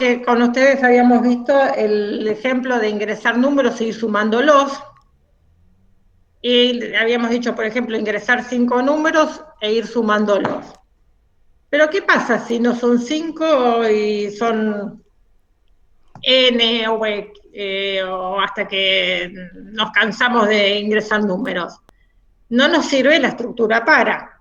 que con ustedes habíamos visto el ejemplo de ingresar números e ir sumándolos. Y habíamos dicho, por ejemplo, ingresar 5 números e ir sumándolos. Pero ¿qué pasa si no son 5 y son n o hasta que nos cansamos de ingresar números? No nos sirve la estructura para.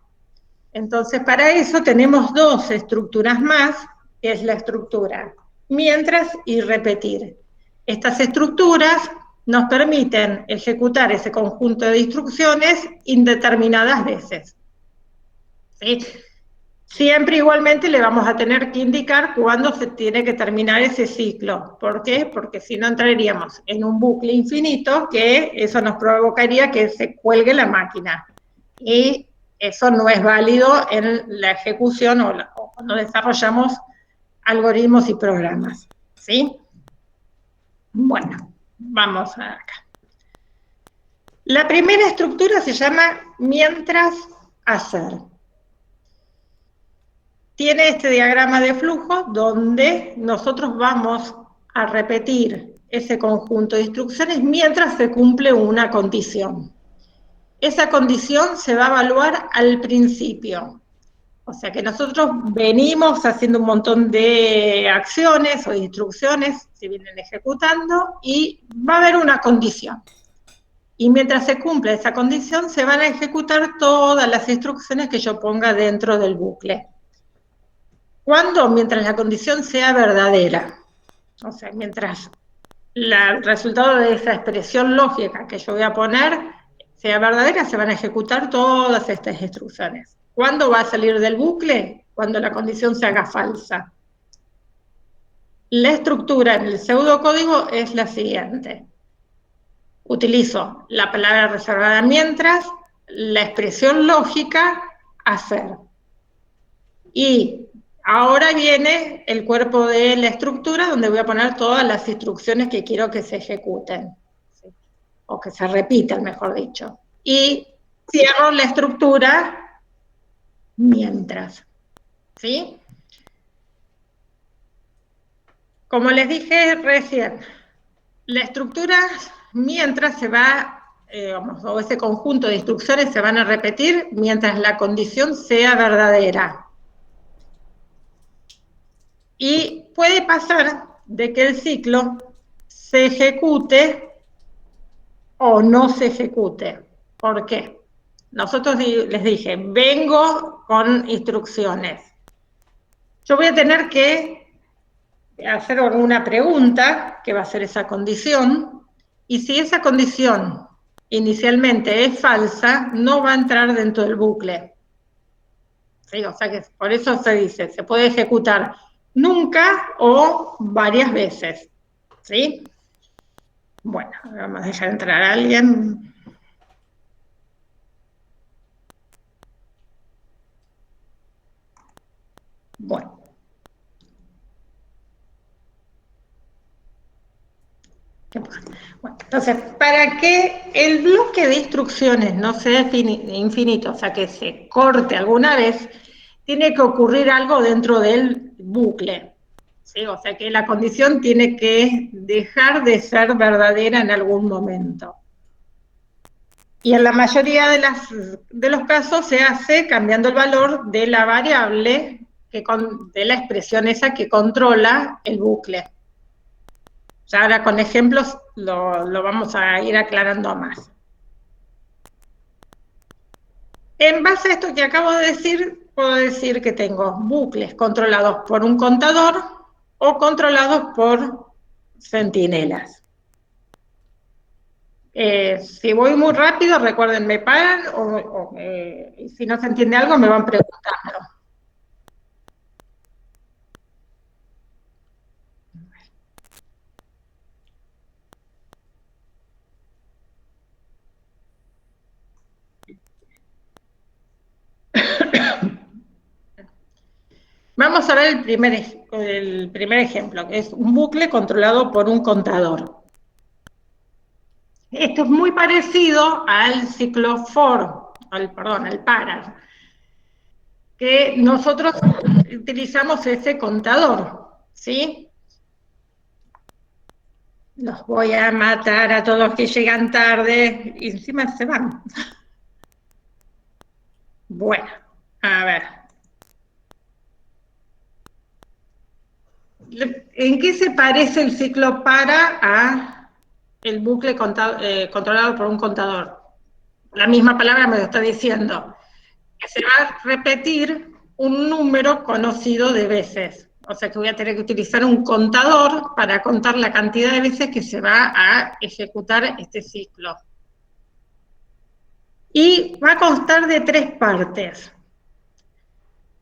Entonces, para eso tenemos dos estructuras más, que es la estructura mientras y repetir. Estas estructuras nos permiten ejecutar ese conjunto de instrucciones indeterminadas veces. ¿Sí? Siempre igualmente le vamos a tener que indicar cuándo se tiene que terminar ese ciclo. ¿Por qué? Porque si no entraríamos en un bucle infinito, que eso nos provocaría que se cuelgue la máquina. Y eso no es válido en la ejecución o cuando desarrollamos algoritmos y programas. ¿Sí? Bueno, vamos acá. La primera estructura se llama mientras hacer. Tiene este diagrama de flujo donde nosotros vamos a repetir ese conjunto de instrucciones mientras se cumple una condición. Esa condición se va a evaluar al principio. O sea que nosotros venimos haciendo un montón de acciones o de instrucciones, se vienen ejecutando, y va a haber una condición. Y mientras se cumple esa condición, se van a ejecutar todas las instrucciones que yo ponga dentro del bucle. ¿Cuándo? Mientras la condición sea verdadera. O sea, mientras el resultado de esa expresión lógica que yo voy a poner sea verdadera, se van a ejecutar todas estas instrucciones. ¿Cuándo va a salir del bucle? Cuando la condición se haga falsa. La estructura en el pseudocódigo es la siguiente. Utilizo la palabra reservada mientras, la expresión lógica, hacer. Y ahora viene el cuerpo de la estructura donde voy a poner todas las instrucciones que quiero que se ejecuten, ¿sí? O que se repitan, mejor dicho. Y cierro la estructura mientras, ¿sí? Como les dije recién, la estructura mientras se va, o ese conjunto de instrucciones se van a repetir mientras la condición sea verdadera. Y puede pasar de que el ciclo se ejecute o no se ejecute. ¿Por qué? Nosotros les dije, vengo con instrucciones. Yo voy a tener que hacer alguna pregunta, que va a ser esa condición, y si esa condición inicialmente es falsa, no va a entrar dentro del bucle. ¿Sí? O sea que por eso se dice, se puede ejecutar nunca o varias veces. ¿Sí? Bueno, vamos a dejar entrar a alguien. Bueno. Bueno, entonces, para que el bloque de instrucciones no sea infinito, o sea, que se corte alguna vez, tiene que ocurrir algo dentro del bucle. ¿Sí? O sea, que la condición tiene que dejar de ser verdadera en algún momento. Y en la mayoría de los casos se hace cambiando el valor de la variable, de la expresión esa que controla el bucle. Ya ahora con ejemplos lo vamos a ir aclarando más. En base a esto que acabo de decir, puedo decir que tengo bucles controlados por un contador o controlados por centinelas. Si voy muy rápido, recuerden, me paran o si no se entiende algo, me van preguntando. Vamos a ver el primer ejemplo, que es un bucle controlado por un contador. Esto es muy parecido al ciclo for, al para, que nosotros utilizamos ese contador, ¿sí? Los voy a matar a todos que llegan tarde y encima se van. Bueno, a ver. ¿En qué se parece el ciclo para a el bucle controlado por un contador? La misma palabra me lo está diciendo. Que se va a repetir un número conocido de veces. O sea que voy a tener que utilizar un contador para contar la cantidad de veces que se va a ejecutar este ciclo. Y va a constar de 3 partes.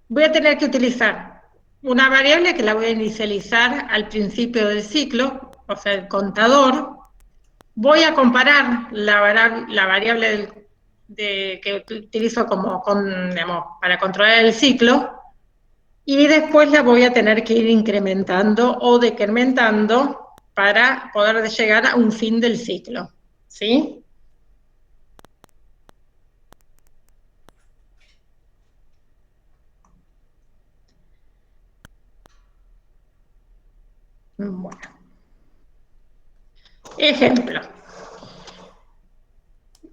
Voy a tener que utilizar una variable que la voy a inicializar al principio del ciclo, o sea, el contador. Voy a comparar la variable que utilizo digamos, para controlar el ciclo, y después la voy a tener que ir incrementando o decrementando para poder llegar a un fin del ciclo. ¿Sí? Bueno. Ejemplo.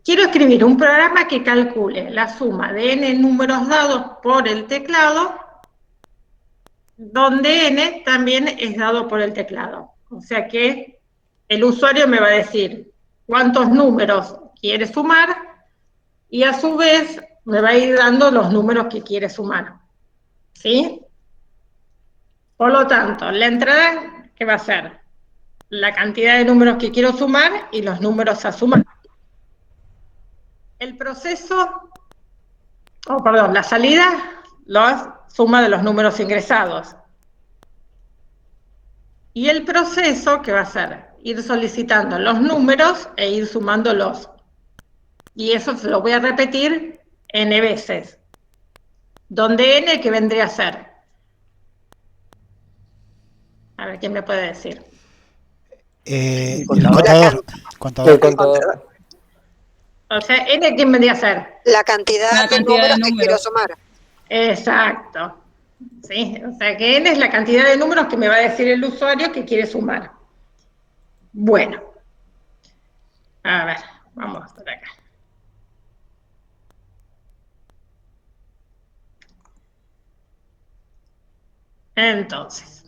Quiero escribir un programa que calcule la suma de n números dados por el teclado, donde n también es dado por el teclado. O sea que el usuario me va a decir cuántos números quiere sumar y a su vez me va a ir dando los números que quiere sumar. ¿Sí? Por lo tanto, la entrada, ¿qué va a ser? La cantidad de números que quiero sumar y los números a sumar. El proceso, la salida, la suma de los números ingresados. Y el proceso, ¿qué va a ser? Ir solicitando los números e ir sumándolos. Y eso se lo voy a repetir n veces. ¿Donde n qué vendría a ser? A ver, ¿quién me puede decir? El contador. El contador. O sea, n ¿quién vendría a ser? La cantidad de números que quiero sumar. Exacto. ¿Sí? O sea, que n es la cantidad de números que me va a decir el usuario que quiere sumar. Bueno. A ver, vamos por acá. Entonces,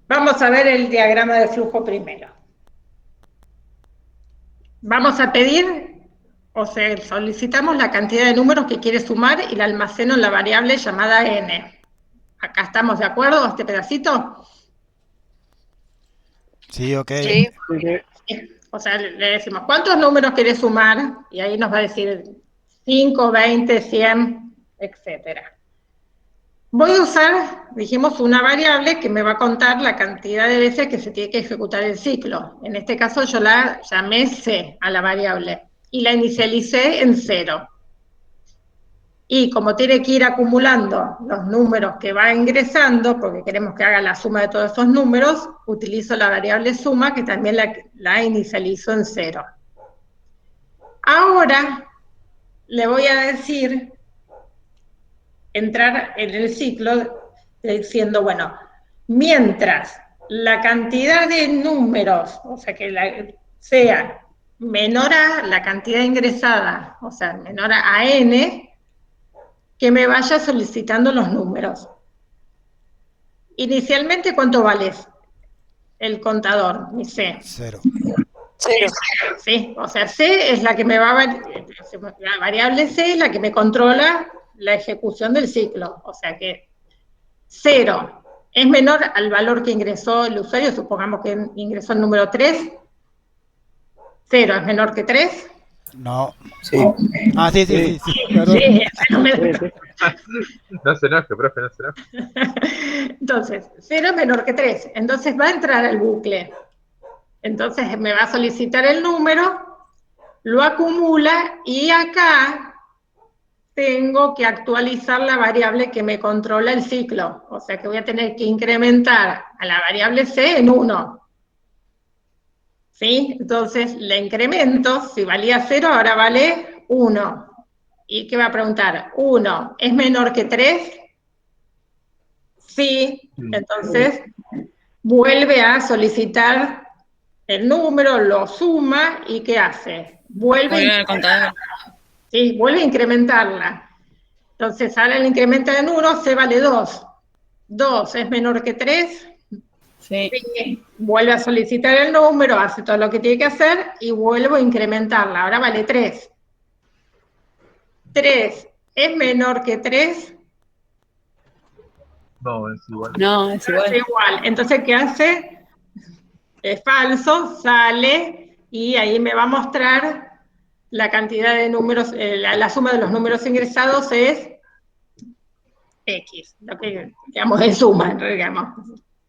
vamos a ver el diagrama de flujo primero. Vamos a pedir, o sea, solicitamos la cantidad de números que quiere sumar y la almaceno en la variable llamada n. ¿Acá estamos de acuerdo, este pedacito? Sí, ok. Sí. O sea, le decimos, ¿cuántos números querés sumar? Y ahí nos va a decir 5, 20, 100, etcétera. Voy a usar, dijimos, una variable que me va a contar la cantidad de veces que se tiene que ejecutar el ciclo. En este caso yo la llamé C a la variable y la inicialicé en 0. Y como tiene que ir acumulando los números que va ingresando, porque queremos que haga la suma de todos esos números, utilizo la variable suma, que también la inicializo en 0. Ahora le voy a decir, entrar en el ciclo diciendo, bueno, mientras la cantidad de números, o sea, que sea menor a la cantidad ingresada, o sea, menor a n, que me vaya solicitando los números. Inicialmente, ¿cuánto vale el contador, mi C? 0. 0. Sí, o sea, C es la que me va a, la variable C es la que me controla la ejecución del ciclo, o sea que 0 es menor al valor que ingresó el usuario, supongamos que ingresó el número 3, 0 es menor que 3. No. Sí. Ah, sí. Perdón. Sí, No se enoje, profe, no se enoje. Entonces, 0 es menor que 3, entonces va a entrar al bucle. Entonces me va a solicitar el número, lo acumula y acá tengo que actualizar la variable que me controla el ciclo. O sea que voy a tener que incrementar a la variable C en 1. ¿Sí? Entonces le incremento, si valía 0, ahora vale 1. ¿Y qué va a preguntar? 1, ¿es menor que 3? Sí, entonces vuelve a solicitar el número, lo suma y ¿qué hace? Vuelve al contador. Sí, vuelve a incrementarla. Entonces ahora el incremento en 1 se vale 2. 2 es menor que 3. Sí. Vuelve a solicitar el número, hace todo lo que tiene que hacer y vuelvo a incrementarla. Ahora vale 3. 3 es menor que 3. No, es igual. No, es igual. Es igual. Entonces, ¿qué hace? Es falso, sale y ahí me va a mostrar la cantidad de números, la suma de los números ingresados es X, lo que digamos es suma, digamos.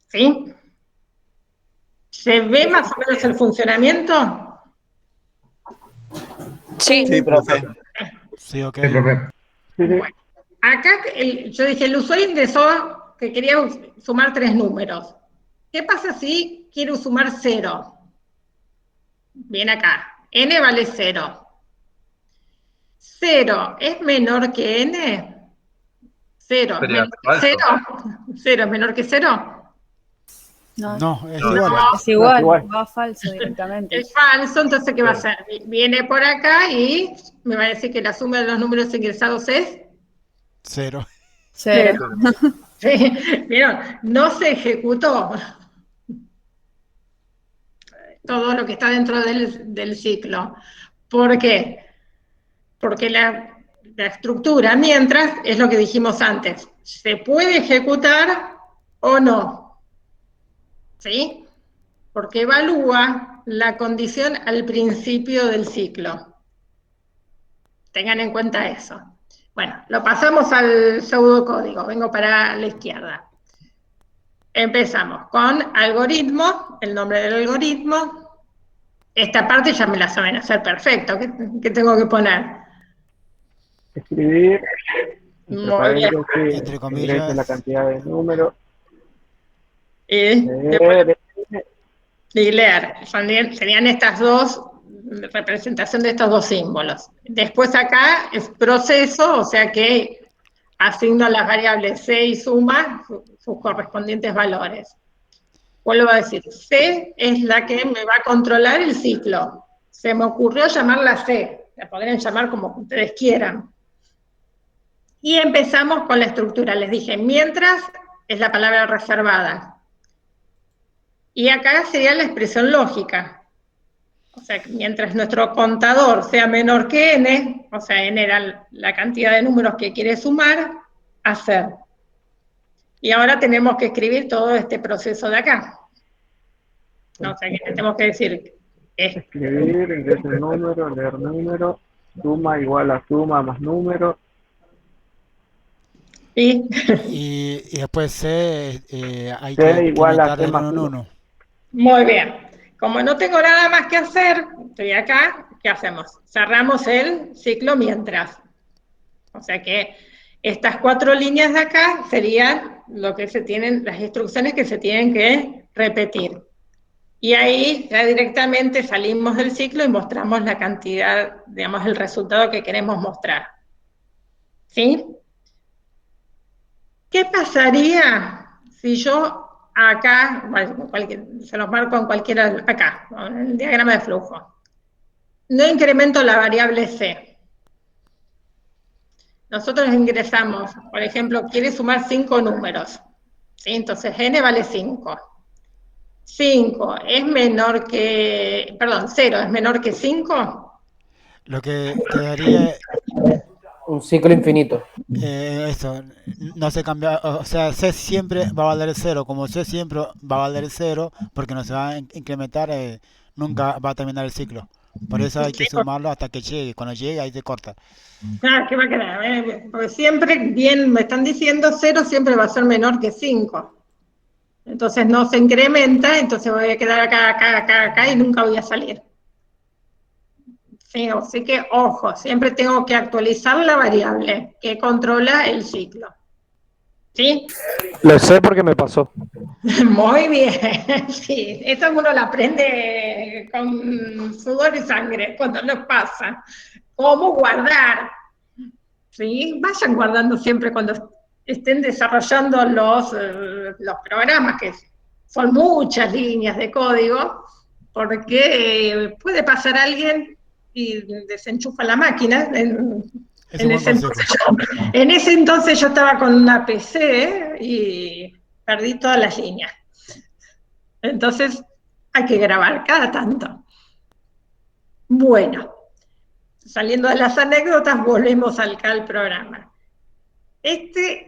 ¿Sí? ¿Se ve más o menos el funcionamiento? Sí. Sí, profe. Sí, ok. Sí, profe. Bueno, acá yo dije, el usuario ingresó que quería sumar 3 números. ¿Qué pasa si quiero sumar 0? Bien acá, n vale 0. ¿0 es menor que n? ¿0 es Sería menor que falso. 0? ¿0 es menor que 0? No, No, es No, igual. es igual, igual. va falso directamente. Es falso, entonces ¿qué va a hacer? Viene por acá y me va a decir que la suma de los números ingresados es 0. 0. Sí, ¿vieron? No se ejecutó todo lo que está dentro del ciclo. ¿Por qué? Porque la estructura, mientras, es lo que dijimos antes, se puede ejecutar o no, ¿sí? Porque evalúa la condición al principio del ciclo. Tengan en cuenta eso. Bueno, lo pasamos al pseudocódigo, vengo para la izquierda. Empezamos con algoritmo, el nombre del algoritmo. Esta parte ya me la saben hacer perfecto. ¿Qué tengo que poner? Escribir, Muy bien. Entre comillas. ingrese la cantidad de números. Y Leer, leer. Serían estas dos, representación de estos dos símbolos. Después acá es proceso, o sea que asigno a las variables C y suma sus correspondientes valores. Vuelvo a decir, C es la que me va a controlar el ciclo. Se me ocurrió llamarla C, la podrían llamar como ustedes quieran. Y empezamos con la estructura. Les dije, mientras es la palabra reservada. Y acá sería la expresión lógica. O sea, mientras nuestro contador sea menor que n, o sea, n era la cantidad de números que quiere sumar, hacer. Y ahora tenemos que escribir todo este proceso de acá. O sea, que tenemos que decir... escribir, ingrese el número, leer número, suma igual a suma más número. ¿Sí? Y después C, hay C que igual a incrementar C de más 1 en uno. 1. Muy bien. Como no tengo nada más que hacer, estoy acá, ¿qué hacemos? Cerramos el ciclo mientras. O sea que estas 4 líneas de acá serían lo que se tienen, las instrucciones que se tienen que repetir. Y ahí ya directamente salimos del ciclo y mostramos la cantidad, digamos, el resultado que queremos mostrar. ¿Sí? ¿Qué pasaría si yo acá, se los marco en cualquiera, acá, en el diagrama de flujo, no incremento la variable C? Nosotros ingresamos, por ejemplo, quiere sumar 5 números, ¿sí? Entonces n vale 5. 5 es menor que, perdón, 0 es menor que 5. Lo que quedaría, Un ciclo infinito. eso, no se cambia, o sea, C siempre va a valer 0. Como C siempre va a valer 0, porque no se va a incrementar, nunca va a terminar el ciclo. Por eso hay que sumarlo hasta que llegue. Cuando llegue, ahí se corta. Ah, ¿qué va a quedar? Porque siempre, bien, me están diciendo 0 siempre va a ser menor que 5. Entonces no se incrementa, entonces voy a quedar acá y nunca voy a salir. Sí, así que, ojo, siempre tengo que actualizar la variable que controla el ciclo. ¿Sí? Lo sé porque me pasó. Muy bien, sí. Esto uno lo aprende con sudor y sangre cuando nos pasa. ¿Cómo guardar? ¿Sí? Vayan guardando siempre cuando estén desarrollando los programas, que son muchas líneas de código, porque puede pasar alguien y desenchufa la máquina. Es un buen consejo. En ese entonces yo estaba con una PC y perdí todas las líneas. Entonces hay que grabar cada tanto. Bueno, saliendo de las anécdotas, volvemos acá al programa.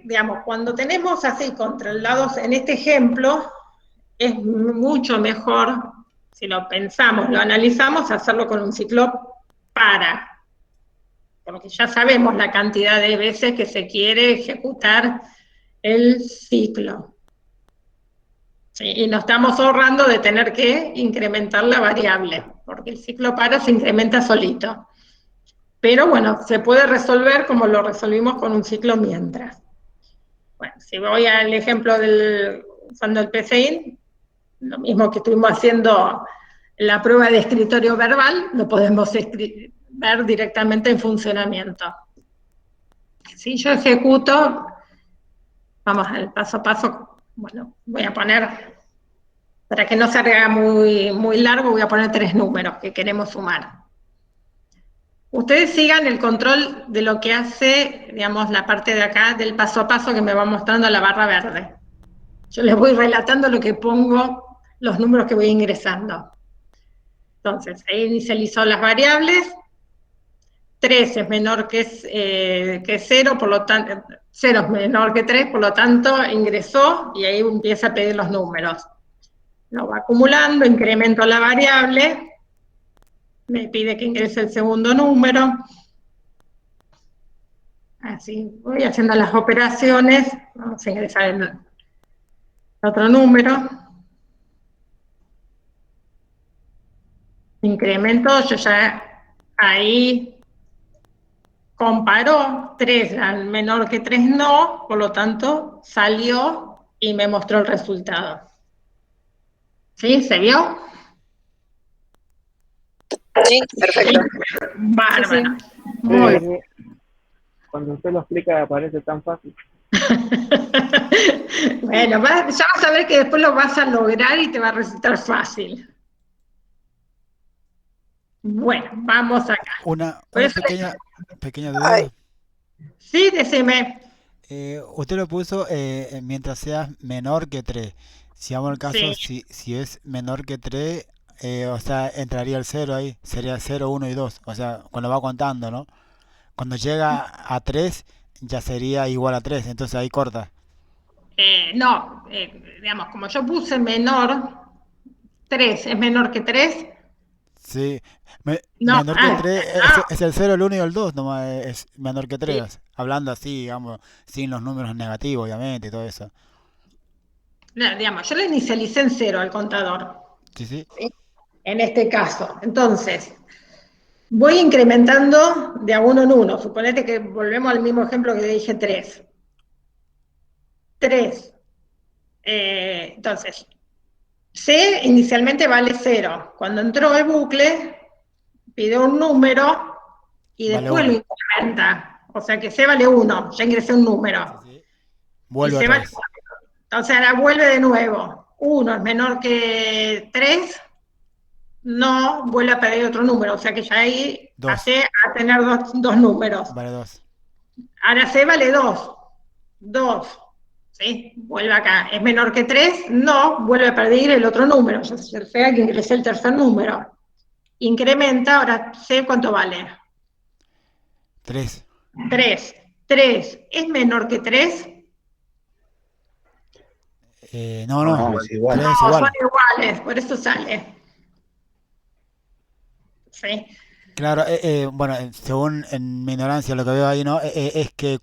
Digamos, cuando tenemos así controlados en este ejemplo, es mucho mejor, si lo pensamos, lo analizamos, hacerlo con un ciclo para, porque ya sabemos la cantidad de veces que se quiere ejecutar el ciclo. ¿Sí? Y nos estamos ahorrando de tener que incrementar la variable, porque el ciclo para se incrementa solito. Pero bueno, se puede resolver como lo resolvimos con un ciclo mientras. Bueno, si voy al ejemplo usando el PCIN, lo mismo que estuvimos haciendo en la prueba de escritorio verbal, lo podemos ver directamente en funcionamiento. Si yo ejecuto, vamos al paso a paso, bueno, voy a poner, para que no se haga muy largo, voy a poner 3 números que queremos sumar. Ustedes sigan el control de lo que hace, digamos, la parte de acá del paso a paso que me va mostrando la barra verde. Yo les voy relatando lo que pongo, los números que voy ingresando. Entonces, ahí inicializó las variables. 3 es menor que 0, por lo tanto, 0 es menor que 3, por lo tanto, ingresó y ahí empieza a pedir los números. Lo va acumulando, incremento la variable, me pide que ingrese el segundo número. Así, voy haciendo las operaciones, vamos a ingresar el otro número. Incremento, yo ya ahí comparó, 3 al menor que 3 no, por lo tanto salió y me mostró el resultado. ¿Sí? ¿Se vio? Sí, perfecto. Bárbaro. Sí, Muy bien. Cuando usted lo explica parece tan fácil. Bueno, ya vas a ver que después lo vas a lograr y te va a resultar fácil. Bueno, vamos acá. Una Por eso pequeña duda. Ay. Sí, decime. Usted lo puso mientras sea menor que 3. Si vamos al caso, si es menor que 3, o sea, entraría el 0 ahí. Sería 0, 1 y 2. O sea, cuando va contando, ¿no? Cuando llega a 3, ya sería igual a 3. Entonces ahí corta. No, digamos, como yo puse menor, 3 es menor que 3. Sí. No, Menor que 3 es el 0, el 1 y el 2. Nomás es menor que 3. Sí. Hablando así, digamos, sin los números negativos, obviamente, y todo eso. No, digamos, yo le inicialicé en 0 al contador. Sí, sí. En este caso. Entonces, voy incrementando de a uno en uno. Suponete que volvemos al mismo ejemplo que le dije 3. 3. Entonces, C inicialmente vale 0. Cuando entró el bucle, pide un número y Vale después lo 1. incrementa. O sea que C vale 1, ya ingresé un número. Sí, sí. Y Vuelve C otra vale vez. 4. Entonces ahora vuelve de nuevo. 1 es menor que 3, no vuelve a pedir otro número. O sea que ya ahí 2. pasé a tener dos números. Vale 2. Ahora C vale 2. 2. ¿Sí? Vuelve acá. ¿Es menor que 3? No, vuelve a pedir el otro número. Ya sea que ingresé el tercer número. Incrementa, ahora C, ¿cuánto vale? 3. 3. 3. ¿Es menor que 3? No, No, es igual. 3 es No, igual. son iguales, por eso sale. ¿Sí? Claro, bueno, según en mi ignorancia lo que veo ahí, ¿no? Es que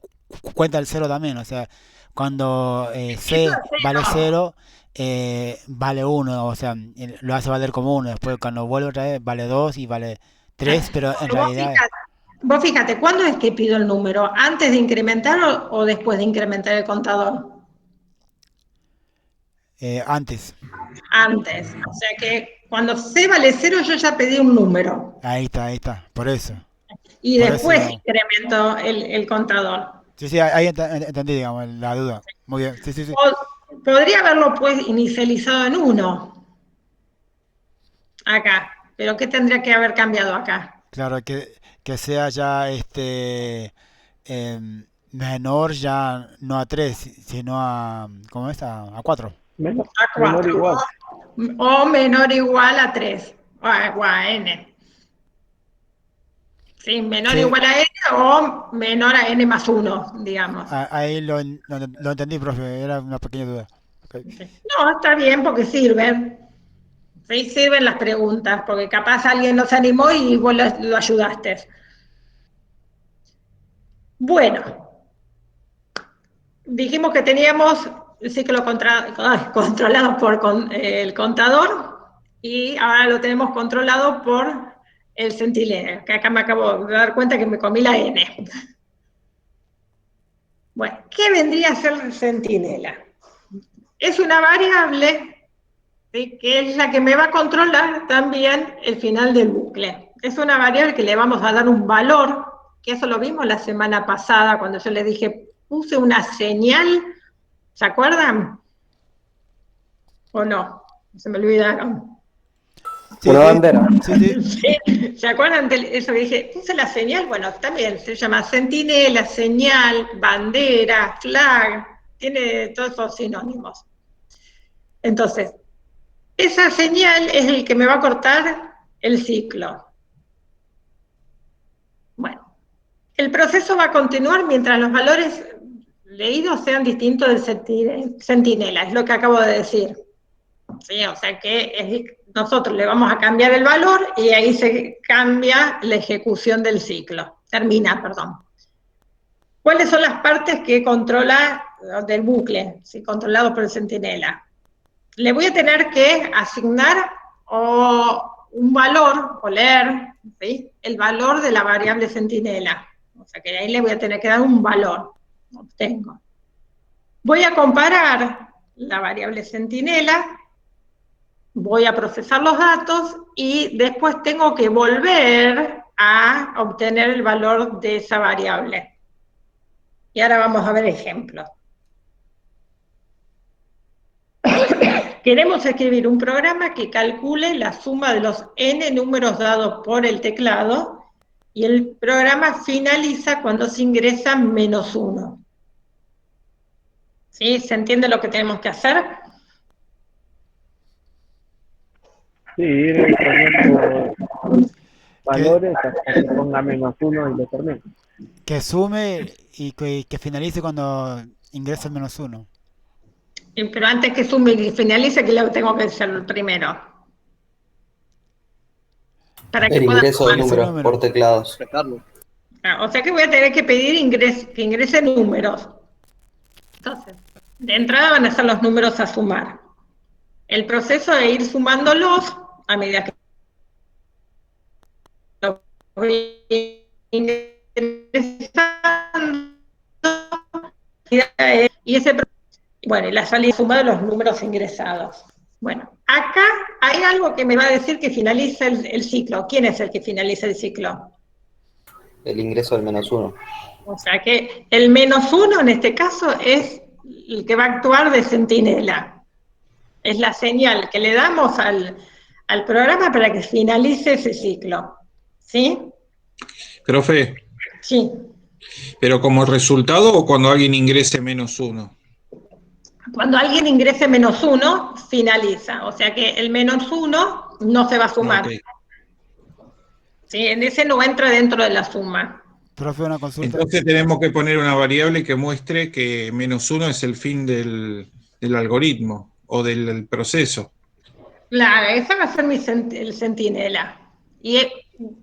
cuenta el 0 también, o sea, cuando Eso C es vale 0. 0, vale 1, o sea, lo hace valer como 1, después cuando vuelve otra vez vale 2 y vale 3, pero en realidad Vos fíjate, ¿cuándo es que pido el número? ¿Antes de incrementar o después de incrementar el contador? antes, Antes. O sea que cuando C vale 0 yo ya pedí un número. ahí está, por eso, Y por eso, después digamos. incremento el contador. Sí, sí, ahí entendí, digamos, la duda. Muy bien, sí, sí, sí. podría haberlo pues inicializado en 1, acá, pero ¿qué tendría que haber cambiado acá? Claro, que sea ya menor ya no a 3 sino a, ¿cómo es? A 4. Menor, A menor 4, igual. o menor o igual a 3, o a n. Sí, menor o Sí, igual a n o menor a n más 1, digamos. ahí lo entendí, profe, era una pequeña duda. Ok. No, está bien porque sirven. Sí, sirven las preguntas, porque capaz alguien no se animó y vos lo ayudaste. Bueno, dijimos que teníamos el ciclo controlado por el contador y ahora lo tenemos controlado por el centinela, que acá me acabo de dar cuenta que me comí la n. Bueno, ¿qué vendría a ser el centinela? Es una variable, ¿sí?, que es la que me va a controlar también el final del bucle. Es una variable que le vamos a dar un valor, que eso lo vimos la semana pasada cuando yo les dije, puse una señal, ¿se acuerdan? ¿O no? Se me olvidaron. Sí, Una sí, bandera. sí, sí. ¿Sí? ¿Se acuerdan de eso que dije? Puse la señal, bueno, también se llama centinela, señal, bandera, flag, tiene todos esos sinónimos. Entonces, esa señal es el que me va a cortar el ciclo. Bueno, el proceso va a continuar mientras los valores leídos sean distintos del centinela, es lo que acabo de decir. ¿Sí? O sea que nosotros le vamos a cambiar el valor y ahí se cambia la ejecución del ciclo. Termina, perdón. ¿Cuáles son las partes que controla del bucle, ¿sí?, controlado por el centinela? Le voy a tener que asignar un valor, o leer, ¿sí?, el valor de la variable centinela. O sea que ahí le voy a tener que dar un valor. Obtengo. Voy a comparar la variable centinela, voy a procesar los datos y después tengo que volver a obtener el valor de esa variable. Y ahora vamos a ver ejemplos. Queremos escribir un programa que calcule la suma de los n números dados por el teclado y el programa finaliza cuando se ingresa -1. ¿Sí? ¿Se entiende lo que tenemos que hacer? Sí, ir poniendo Que, valores hasta que ponga -1 y lo termine. que sume y que finalice cuando ingrese el -1. Pero antes que sume y finalice, que lo tengo que hacer primero. Para que El pueda ingreso de sumar. Ese números por número. teclados. O sea que voy a tener que pedir que ingrese números. Entonces, de entrada van a ser los números a sumar. El proceso de ir sumándolos a medida que los voy ingresando, y bueno, y la salida suma de los números ingresados. Bueno, acá hay algo que me va a decir que finaliza el ciclo. ¿Quién es el que finaliza el ciclo? El ingreso del -1. O sea que el -1 en este caso es el que va a actuar de centinela. Es la señal que le damos al programa para que finalice ese ciclo. ¿Sí? Profe, Sí. ¿pero como resultado o cuando alguien ingrese -1? Cuando alguien ingrese -1, finaliza. O sea que el -1 no se va a sumar. Ok. ¿Sí? En ese no entra dentro de la suma. Profe, una consulta. Entonces tenemos que poner una variable que muestre que -1 es el fin del algoritmo o del proceso. Claro, esa va a ser el centinela. Y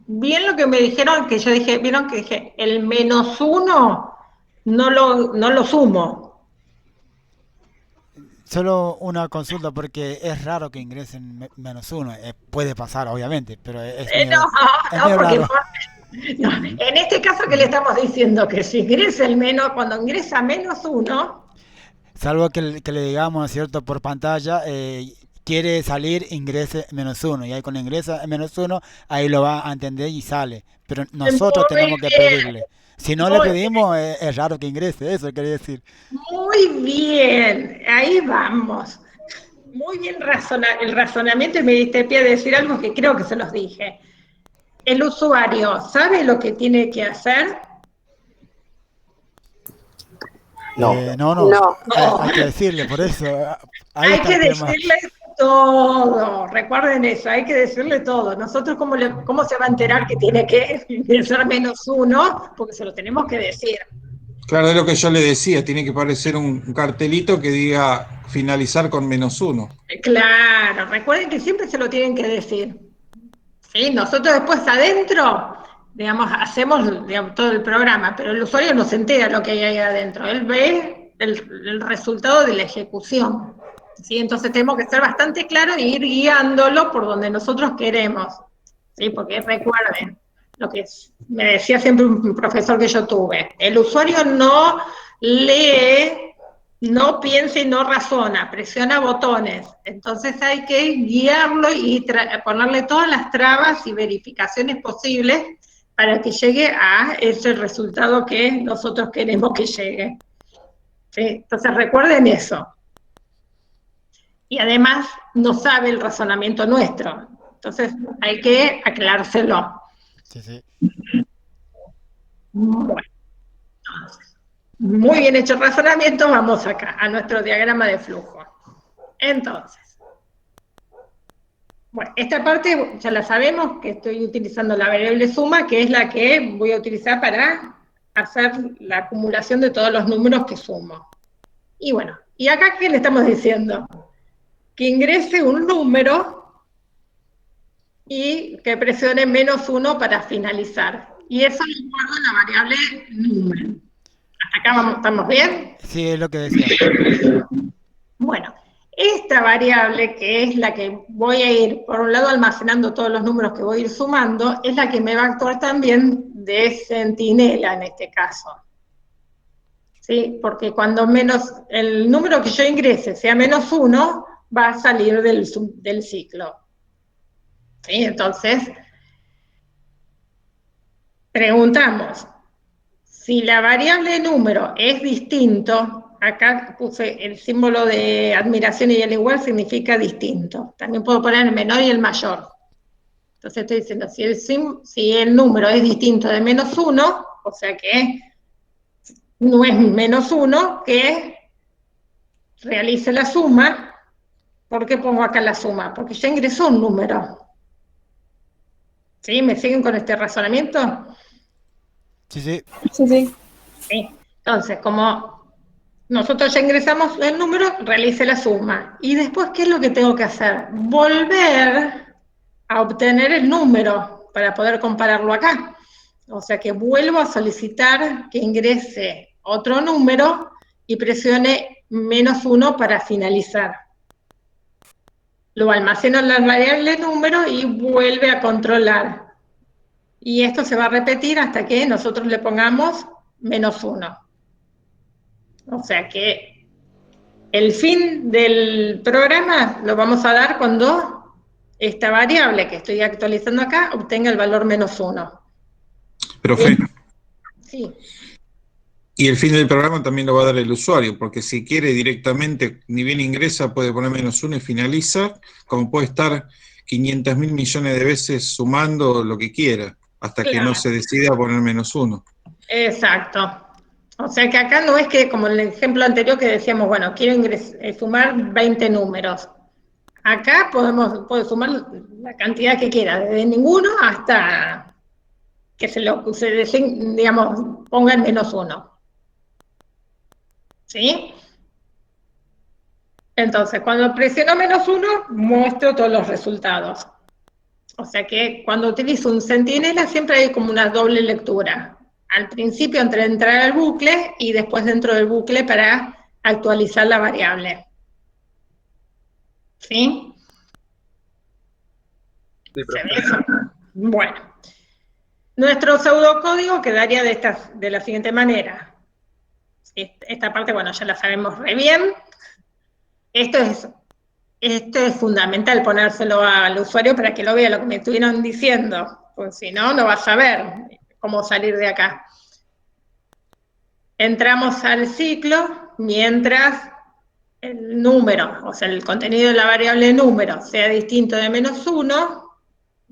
bien lo que me dijeron, que yo dije, vieron que dije, el -1 no lo sumo. Solo una consulta porque es raro que ingresen -1. Puede pasar, obviamente, pero es medio, es medio Porque raro. no, en este caso que le estamos diciendo que si ingresa cuando ingresa -1, Salvo que le digamos, ¿no es cierto?, por pantalla, quiere salir, ingrese -1. Y ahí cuando ingresa -1, ahí lo va a entender y sale. Pero nosotros tenemos que pedirle. Si no le pedimos, es raro que ingrese, eso quería decir. Muy bien, ahí vamos. Muy bien el razonamiento y me diste pie a decir algo que creo que se los dije. El usuario sabe lo que tiene que hacer. No. No. Hay que decirle, por eso. Ahí Hay está que el tema. decirle todo, recuerden eso, hay que decirle todo. Nosotros, ¿cómo se va a enterar que tiene que ingresar -1? Porque se lo tenemos que decir. Claro, es lo que yo le decía, tiene que aparecer un cartelito que diga finalizar con -1. Claro, recuerden que siempre se lo tienen que decir. ¿Sí? Nosotros después adentro, digamos, hacemos todo el programa, pero el usuario no se entera lo que hay ahí adentro, él ve el resultado de la ejecución. ¿Sí? Entonces tenemos que ser bastante claros e ir guiándolo por donde nosotros queremos. ¿Sí? Porque recuerden, lo que me decía siempre un profesor que yo tuve, el usuario no lee, no piensa y no razona, presiona botones. Entonces hay que guiarlo y ponerle todas las trabas y verificaciones posibles para que llegue a ese resultado que nosotros queremos que llegue. ¿Sí? Entonces recuerden eso. Y además no sabe el razonamiento nuestro. Entonces hay que aclarárselo. Sí. Bueno, muy bien hecho el razonamiento, vamos acá, a nuestro diagrama de flujo. Entonces, bueno, esta parte ya la sabemos, que estoy utilizando la variable suma, que es la que voy a utilizar para hacer la acumulación de todos los números que sumo. Y bueno, ¿y acá qué le estamos diciendo? Que ingrese un número y que presione -1 para finalizar. Y eso lo guardo en la variable número. ¿Hasta acá estamos bien? Sí, es lo que decía. Bueno, esta variable, que es la que voy a ir, por un lado, almacenando todos los números que voy a ir sumando, es la que me va a actuar también de centinela en este caso. ¿Sí? Porque cuando el número que yo ingrese sea -1, va a salir del ciclo. ¿Sí? Entonces, preguntamos, si la variable número es distinto, acá puse el símbolo de admiración y el igual significa distinto. También puedo poner el menor y el mayor. Entonces estoy diciendo, si el número es distinto de -1, o sea que no es -1, que realice la suma. ¿Por qué pongo acá la suma? Porque ya ingresó un número. ¿Sí? ¿Me siguen con este razonamiento? Sí. Sí. Sí. Entonces, como nosotros ya ingresamos el número, realice la suma. Y después, ¿qué es lo que tengo que hacer? Volver a obtener el número para poder compararlo acá. O sea que vuelvo a solicitar que ingrese otro número y presione -1 para finalizar. Lo almaceno en la variable número y vuelve a controlar. Y esto se va a repetir hasta que nosotros le pongamos -1. O sea que el fin del programa lo vamos a dar cuando esta variable que estoy actualizando acá obtenga el valor -1. Profe, Sí. y el fin del programa también lo va a dar el usuario, porque si quiere directamente, ni bien ingresa, puede poner -1 y finaliza, como puede estar 500.000 millones de veces sumando lo que quiera, hasta que no se decida a poner -1. Exacto. O sea que acá no es que, como en el ejemplo anterior que decíamos, bueno, quiero sumar 20 números. Acá puedo sumar la cantidad que quiera, desde ninguno hasta que digamos, pongan -1. ¿Sí? Entonces, cuando presiono -1, muestro todos los resultados. O sea que cuando utilizo un centinela siempre hay como una doble lectura. Al principio entre entrar al bucle y después dentro del bucle para actualizar la variable. ¿Sí? Sí, ¿Se ve profe. eso? Bueno. Nuestro pseudocódigo quedaría de la siguiente manera. Esta parte, bueno, ya la sabemos re bien. Esto es fundamental ponérselo al usuario para que lo vea lo que me estuvieron diciendo, porque si no, no va a saber cómo salir de acá. entramos al ciclo mientras el número, o sea, el contenido de la variable número sea distinto de -1,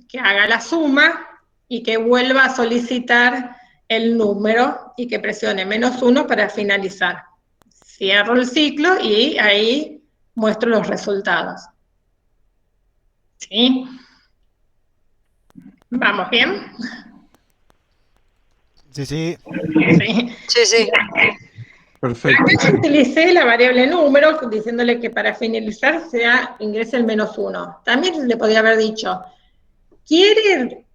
que haga la suma y que vuelva a solicitar el número y que presione -1 para finalizar. Cierro el ciclo y ahí muestro los resultados. ¿Sí? ¿Vamos bien? Sí, sí. Sí. Sí, sí. Perfecto. Acá yo utilicé la variable número diciéndole que para finalizar ingrese el -1. También le podría haber dicho, ¿quiere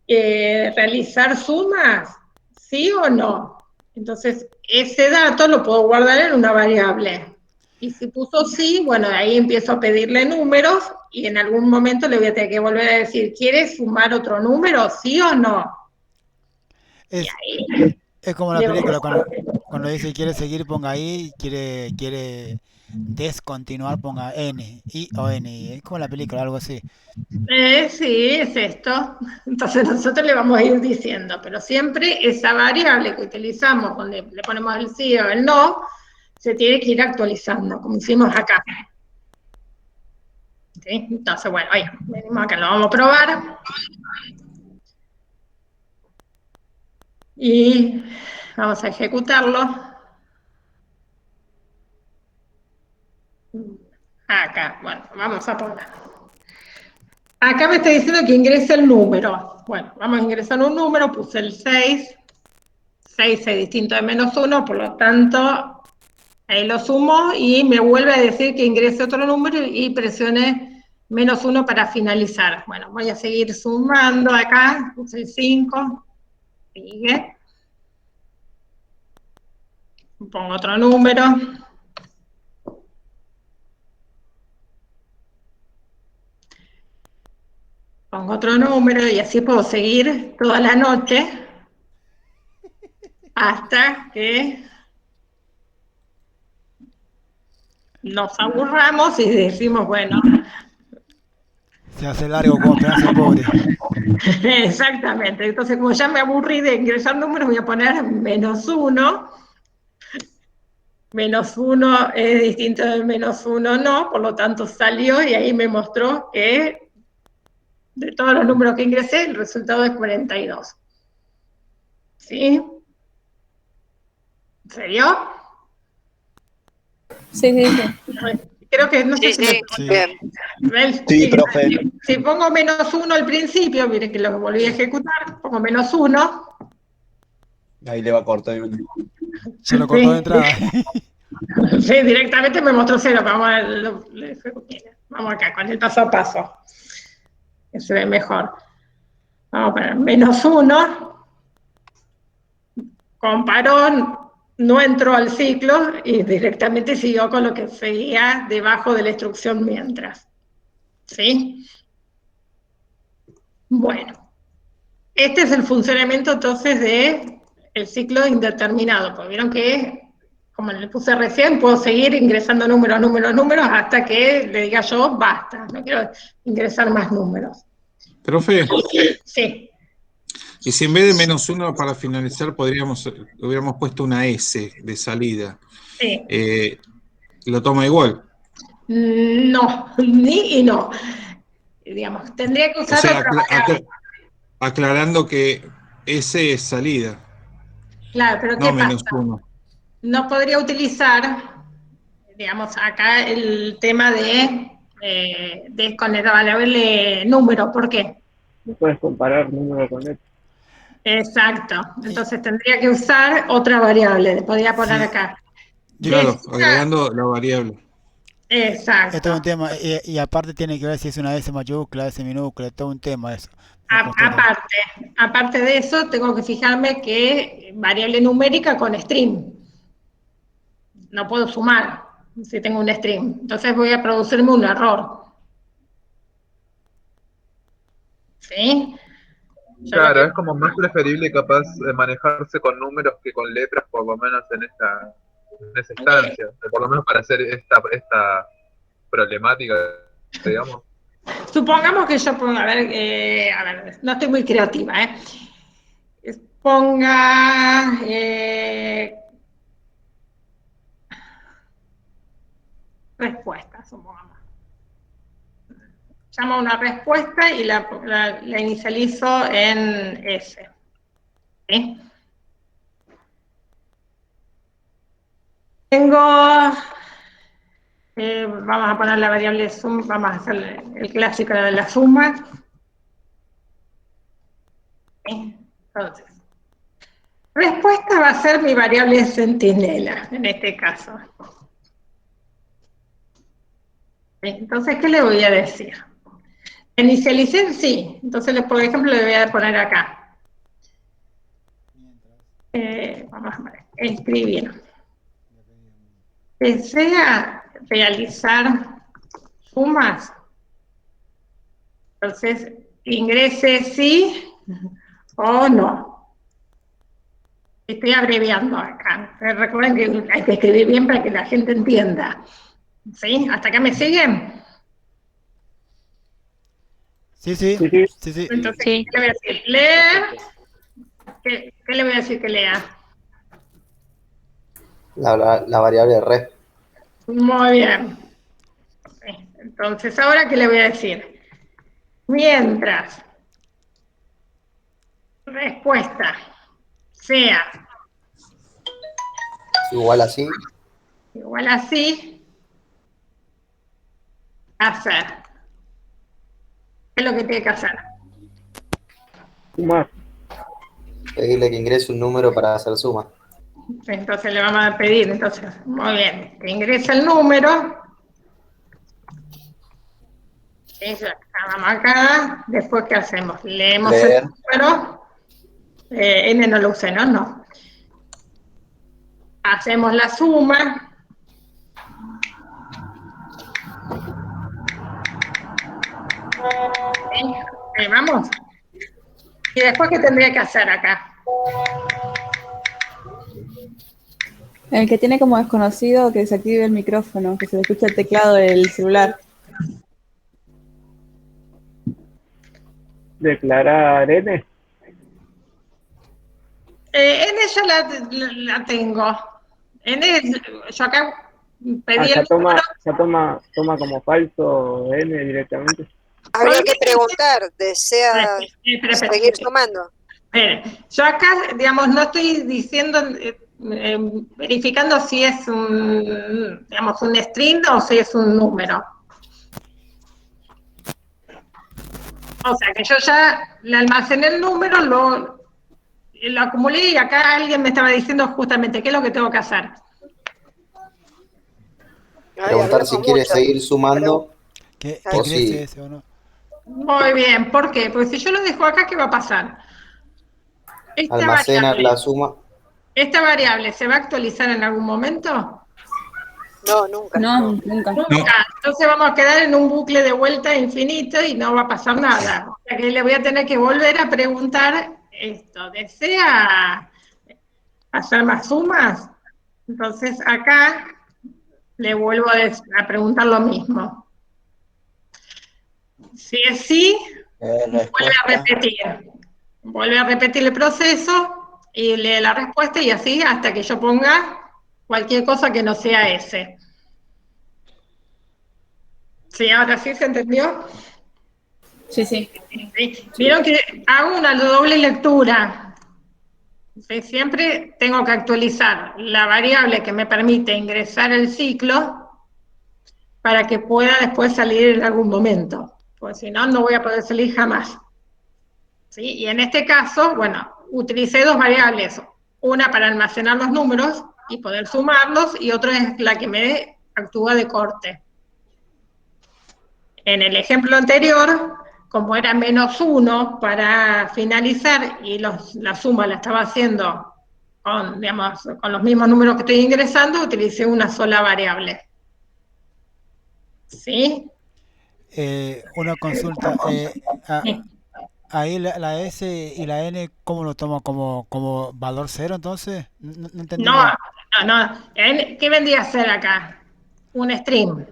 realizar sumas? ¿Sí o no? Entonces, ese dato lo puedo guardar en una variable. Y si puso sí, bueno, ahí empiezo a pedirle números y en algún momento le voy a tener que volver a decir, ¿quiere sumar otro número? ¿Sí o no? Y Es, ahí es como la le película, voy cuando dice quiere seguir, ponga I, quiere descontinuar, ponga N, I o N, I. Es como la película, algo así. Sí, es esto. Entonces nosotros le vamos a ir diciendo, pero siempre esa variable que utilizamos, donde le ponemos el sí o el no, se tiene que ir actualizando, como hicimos acá. ¿Sí? Entonces, bueno, ahí, venimos acá, lo vamos a probar. Y vamos a ejecutarlo. Acá, bueno, vamos a poner. Acá me está diciendo que ingrese el número. Bueno, vamos a ingresar un número, puse el 6. 6 es distinto de -1, por lo tanto, ahí lo sumo y me vuelve a decir que ingrese otro número y presione -1 para finalizar. Bueno, voy a seguir sumando acá, puse el 5, sigue. Pongo otro número. Pongo otro número y así puedo seguir toda la noche hasta que nos aburramos y decimos, bueno, Se hace largo como pedazo pobre. exactamente. Entonces, como ya me aburrí de ingresar números, voy a poner -1. -1 es distinto de -1 no, por lo tanto salió y ahí me mostró que de todos los números que ingresé, el resultado es 42. ¿Sí? ¿Se dio? Sí, sí, sí. Creo que no sé Sí, si sí. Sí. Bien. Sí, profe. Si pongo -1 al principio, miren que lo volví a ejecutar, pongo -1. Ahí le va a cortar uno. Se lo cortó de entrada. Sí, directamente me mostró 0. Vamos acá con el paso a paso, que se ve mejor. Vamos a poner -1. Comparó, no entró al ciclo y directamente siguió con lo que seguía debajo de la instrucción mientras. ¿Sí? Bueno, este es el funcionamiento entonces de el ciclo indeterminado, porque vieron que, como le puse recién, puedo seguir ingresando números hasta que le diga yo, basta, no quiero ingresar más números. Profe, Sí. y si en vez de -1 para finalizar hubiéramos puesto una S de salida, Sí. ¿lo toma igual? No, ni y no. Digamos, tendría que O usar sea, otra variable. aclarando que S es salida, Claro, pero no ¿qué pasa? -1. No podría utilizar, digamos, acá el tema con la variable número. ¿Por qué? No puedes comparar número con letra. Exacto. Entonces tendría que usar otra variable. Le podría poner Sí. acá. Claro, agregando la variable. Es todo un Exacto. tema. Y aparte tiene que ver si es una S mayúscula, S minúscula, es todo un tema eso. Me costó todo. Aparte de eso, tengo que fijarme que variable numérica con string. No puedo sumar si tengo un string. Entonces voy a producirme un error. ¿Sí? Claro, es como más preferible capaz de manejarse con números que con letras, por lo menos en esa instancia, por lo menos para hacer esta problemática, digamos. Supongamos que yo ponga, a ver, no estoy muy creativa, ponga respuesta, supongamos. Llamo a una respuesta y la inicializo en S. ¿Sí? Tengo, vamos a poner la variable suma, vamos a hacer el clásico de la suma. ¿Sí? Entonces, respuesta va a ser mi variable centinela, en este caso. Entonces, ¿qué le voy a decir? Inicialicé, sí. Entonces, por ejemplo, le voy a poner acá. Vamos a ver, escribir. ¿Desea realizar sumas? Entonces, ingrese sí o no. Estoy abreviando acá. Recuerden que hay que escribir bien para que la gente entienda. ¿Sí? ¿Hasta acá me siguen? Sí, sí, Sí, sí. sí, sí. Entonces, Sí. ¿qué le voy a decir? Leer. ¿Qué le voy a decir que lea? La variable ref. Muy bien. Entonces, ¿ahora qué le voy a decir? Mientras respuesta sea Igual así. igual así, hacer. ¿Qué es lo que tiene que hacer? Sumar. Pedirle que ingrese un número para hacer suma. Entonces le vamos a pedir, entonces, muy bien, que ingrese el número. Eso, vamos acá. Después, ¿qué hacemos? Leemos Leer. el número. N no lo usé, ¿no? No. Hacemos la suma. Vamos. ¿Y después qué tendría que hacer acá? El que tiene como desconocido que se active el micrófono, que se le escuche el teclado del celular. Declarar N. N ya la tengo. N, yo acá pedí Ya el número. toma como falso N directamente. Habría que preguntar, ¿desea Espera. seguir sumando? Yo acá, digamos, no estoy diciendo, verificando si es un, digamos, un string o si es un número. O sea, que yo ya le almacené el número, lo acumulé y acá alguien me estaba diciendo justamente qué es lo que tengo que hacer. Preguntar si quiere seguir sumando. ¿Qué O ingrese si ese o no? Muy bien, ¿por qué? Porque si yo lo dejo acá, ¿qué va a pasar? almacena la suma. ¿Esta variable se va a actualizar en algún momento? No, nunca. No, nunca. Nunca. Entonces vamos a quedar en un bucle de vuelta infinito y no va a pasar nada. O sea que le voy a tener que volver a preguntar esto. ¿Desea hacer más sumas? Entonces acá le vuelvo a preguntar lo mismo. Si es sí, vuelve a repetir. Vuelve a repetir el proceso y lee la respuesta y así hasta que yo ponga cualquier cosa que no sea ese. ¿Sí? ¿Ahora sí se entendió? Sí, sí. ¿Sí? Vieron que hago una doble lectura. ¿Sí? Siempre tengo que actualizar la variable que me permite ingresar el ciclo para que pueda después salir en algún momento. Porque si no, no voy a poder salir jamás. ¿Sí? Y en este caso, bueno, utilicé dos variables. Una para almacenar los números y poder sumarlos, y otra es la que me actúa de corte. En el ejemplo anterior, como era -1 para finalizar y la suma la estaba haciendo con, digamos, con los mismos números que estoy ingresando, utilicé una sola variable. ¿Sí? Una consulta. Ahí la S y la N, ¿cómo lo tomo? ¿Como valor cero entonces? No entendí No, bien. no. ¿Qué vendría a ser acá? Un string.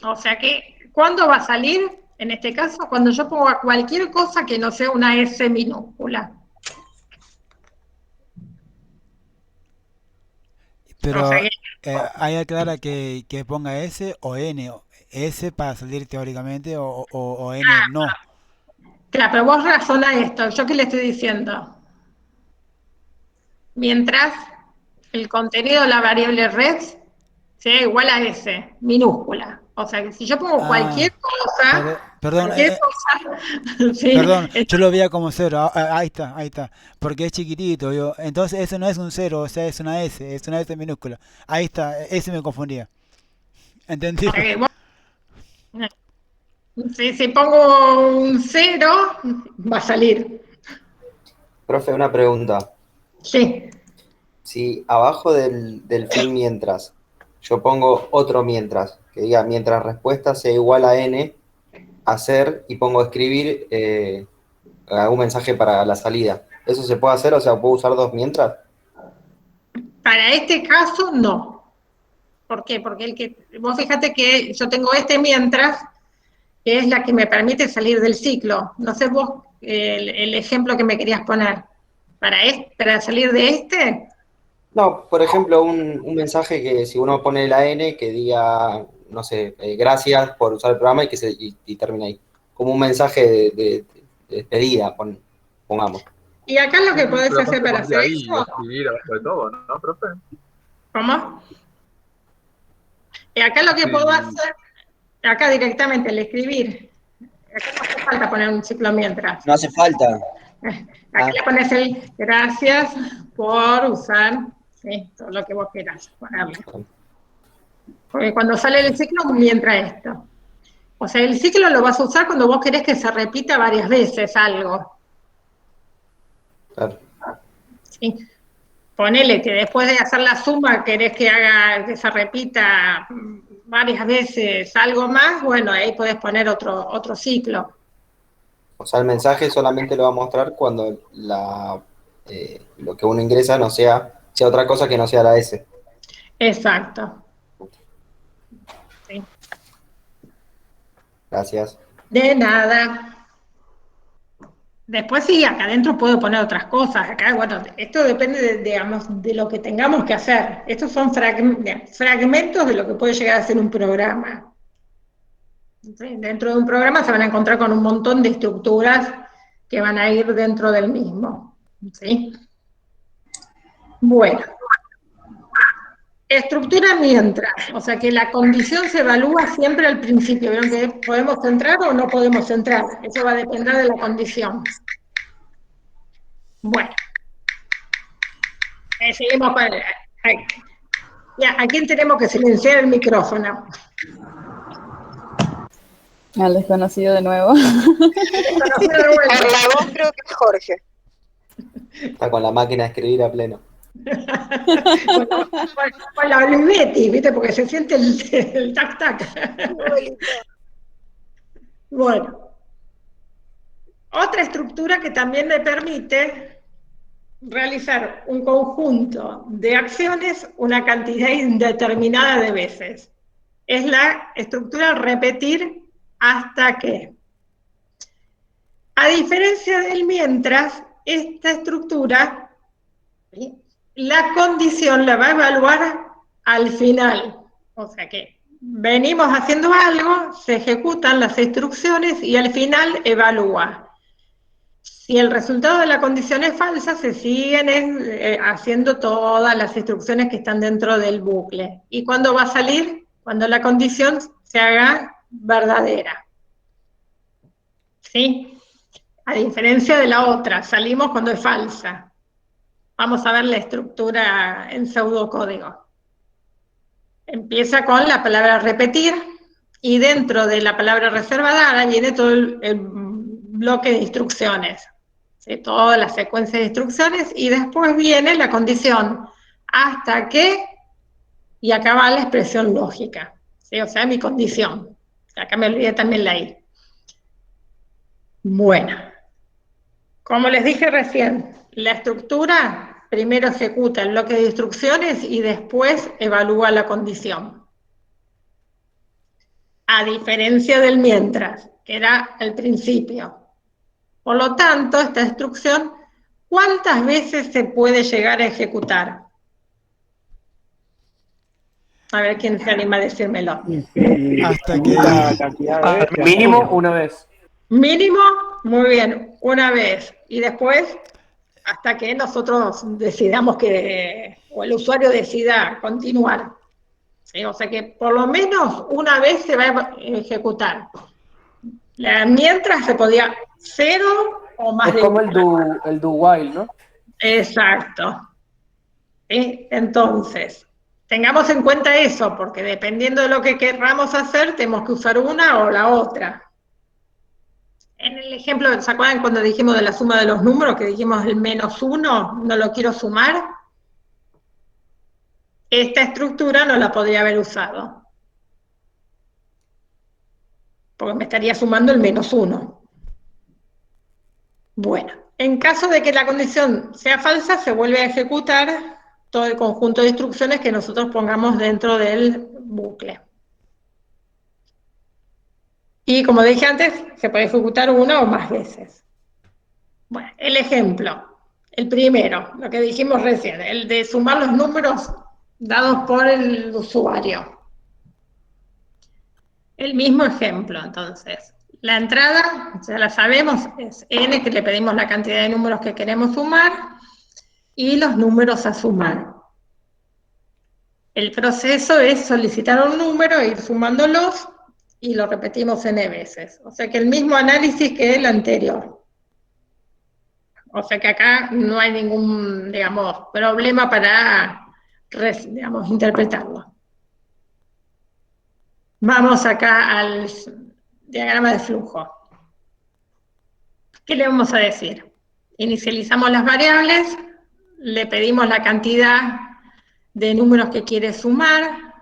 O sea que, ¿cuándo va a salir? En este caso, cuando yo ponga cualquier cosa que no sea una S minúscula. O sea Pero que, ahí aclara que ponga S o N. S para salir teóricamente o N no. claro, pero vos razona esto, ¿yo qué le estoy diciendo? Mientras el contenido de la variable red sea igual a S, minúscula. O sea que si yo pongo Ah, perdón, cualquier cosa, perdón, ¿sí? yo lo veía como cero. Ahí está, ahí está. Porque es chiquitito. Entonces eso no es un cero, o sea, es una S minúscula. Ahí está, ese me confundía. O ¿Entendido? sea que si pongo un cero, va a salir. Profe, una pregunta. Sí, Si abajo del fin mientras, yo pongo otro mientras, que diga mientras respuesta sea igual a n, hacer y pongo escribir algún mensaje para la salida. ¿Eso se puede hacer? O sea, ¿puedo usar dos mientras? para este caso no. ¿Por qué? Porque vos fíjate que yo tengo este mientras, que es la que me permite salir del ciclo. No sé vos el ejemplo que me querías poner. Para salir de este, No, por ejemplo, un mensaje que si uno pone la n, que diga, no sé, gracias por usar el programa y termina ahí. Como un mensaje de despedida, pongamos. y acá lo que podés Pero hacer aparte para hacer pondría ahí y eso, escribir abajo de todo, ¿no, profe? ¿cómo? Y acá lo que puedo Sí. hacer, acá directamente el escribir, acá no hace falta poner un ciclo mientras. No hace falta. Aquí le pones el gracias por usar, ¿sí? Todo lo que vos quieras ponerle. Porque cuando sale el ciclo, mientras esto. O sea, el ciclo lo vas a usar cuando vos querés que se repita varias veces algo. Claro. ¿Sí? Ponele que después de hacer la suma querés que se repita varias veces algo más, bueno, ahí podés poner otro ciclo. O sea, el mensaje solamente lo va a mostrar cuando lo que uno ingresa no sea otra cosa que no sea la S. Exacto. Sí. Gracias. De nada. Después sí, acá adentro puedo poner otras cosas. Acá, bueno, esto depende digamos, de lo que tengamos que hacer. Estos son fragmentos de lo que puede llegar a ser un programa. ¿Sí? Dentro de un programa se van a encontrar con un montón de estructuras que van a ir dentro del mismo. ¿Sí? Bueno, estructura mientras, o sea que la condición se evalúa siempre al principio. ¿Vieron que podemos entrar o no podemos entrar? Eso va a depender de la condición. Bueno, seguimos con... ¿A quién tenemos que silenciar el micrófono? Al desconocido de nuevo. Desconocido de vuelta. Para vos creo que es Jorge. Está con la máquina de escribir a pleno. Con la Olivetti, ¿viste? Porque se siente el tac-tac. Igualito. Bueno. Otra estructura que también me permite realizar un conjunto de acciones una cantidad indeterminada de veces. Es la estructura repetir hasta que. A diferencia del mientras, esta estructura, ¿sí?, la condición la va a evaluar al final. O sea que venimos haciendo algo, se ejecutan las instrucciones y al final evalúa. Si el resultado de la condición es falsa, se siguen haciendo todas las instrucciones que están dentro del bucle. ¿Y cuándo va a salir? Cuando la condición se haga verdadera. ¿Sí? A diferencia de la otra, salimos cuando es falsa. Vamos a ver la estructura en pseudocódigo. Empieza con la palabra repetir y dentro de la palabra reservada viene todo el bloque de instrucciones. ¿Sí? Toda la secuencia de instrucciones y después viene la condición hasta que y acá va la expresión lógica. ¿Sí? O sea, mi condición. Acá me olvidé también la I. Bueno. Como les dije recién, la estructura primero ejecuta el bloque de instrucciones y después evalúa la condición. A diferencia del mientras, que era el principio. Por lo tanto, esta instrucción, ¿cuántas veces se puede llegar a ejecutar? A ver quién se anima a decírmelo. Hasta Infinita que... cantidad de veces. Mínimo una vez. Mínimo, muy bien, una vez. Y después, hasta que nosotros decidamos o el usuario decida continuar. ¿Sí? O sea que por lo menos una vez se va a ejecutar. Mientras se podía 0 o más Es de como una. el do while, ¿no? Exacto. ¿Sí? Entonces, tengamos en cuenta eso, porque dependiendo de lo que queramos hacer, tenemos que usar una o la otra. En el ejemplo, ¿se acuerdan cuando dijimos de la suma de los números, que dijimos el -1, no lo quiero sumar? Esta estructura no la podría haber usado, porque me estaría sumando el -1. Bueno, en caso de que la condición sea falsa, se vuelve a ejecutar todo el conjunto de instrucciones que nosotros pongamos dentro del bucle. Y como dije antes, se puede ejecutar una o más veces. Bueno, el ejemplo, el primero, lo que dijimos recién, el de sumar los números dados por el usuario. El mismo ejemplo, entonces. La entrada, ya la sabemos, es n, que le pedimos la cantidad de números que queremos sumar, y los números a sumar. El proceso es solicitar un número e ir sumándolos, y lo repetimos n veces. O sea que el mismo análisis que el anterior. O sea que acá no hay ningún, digamos, problema para, digamos, interpretarlo. Vamos acá al diagrama de flujo. ¿Qué le vamos a decir? Inicializamos las variables, le pedimos la cantidad de números que quiere sumar,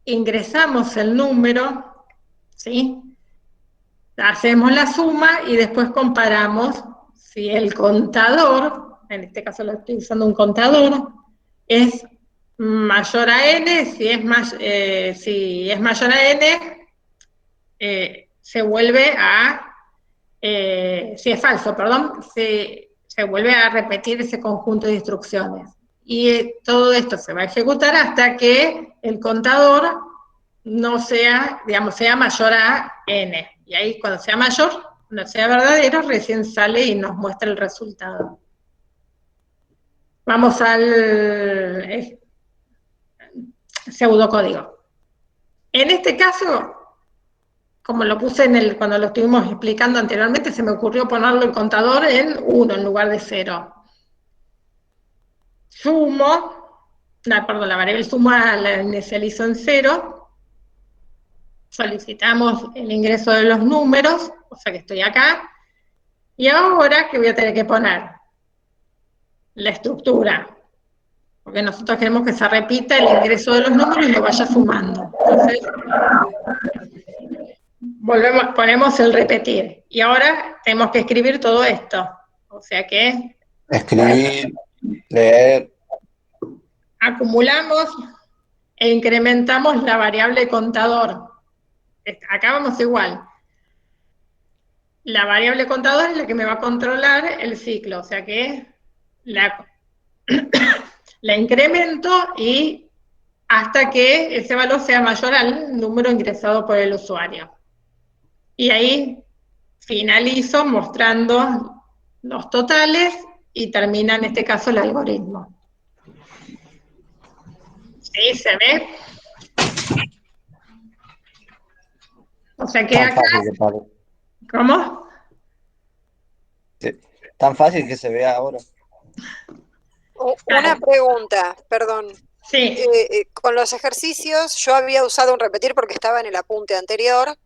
ingresamos el número, ¿sí? Hacemos la suma y después comparamos si el contador, en este caso lo estoy usando un contador, es mayor a n. Si es mayor a n, se vuelve a, si es falso, perdón, se vuelve a repetir ese conjunto de instrucciones. Y todo esto se va a ejecutar hasta que el contador no sea, digamos, sea mayor a n. Y ahí cuando sea mayor, cuando sea verdadero, recién sale y nos muestra el resultado. Vamos al pseudocódigo. En este caso, como lo puse cuando lo estuvimos explicando anteriormente, se me ocurrió ponerlo el contador en 1 en lugar de 0. La variable suma la inicializo en 0. Solicitamos el ingreso de los números, o sea que estoy acá. Y ahora, ¿qué voy a tener que poner? La estructura. Porque nosotros queremos que se repita el ingreso de los números y lo vaya sumando. Entonces, ponemos el repetir. Y ahora tenemos que escribir todo esto. O sea que... Escribir, leer. Acumulamos e incrementamos la variable contador. Acá vamos igual. La variable contador es la que me va a controlar el ciclo. O sea que la incremento y hasta que ese valor sea mayor al número ingresado por el usuario. Y ahí finalizo mostrando los totales y termina en este caso el algoritmo. ¿Sí? ¿Se ve? O sea que acá... ¿Cómo? Sí. Tan fácil que se vea ahora. Una pregunta, perdón. Sí. Con los ejercicios yo había usado un repetir porque estaba en el apunte anterior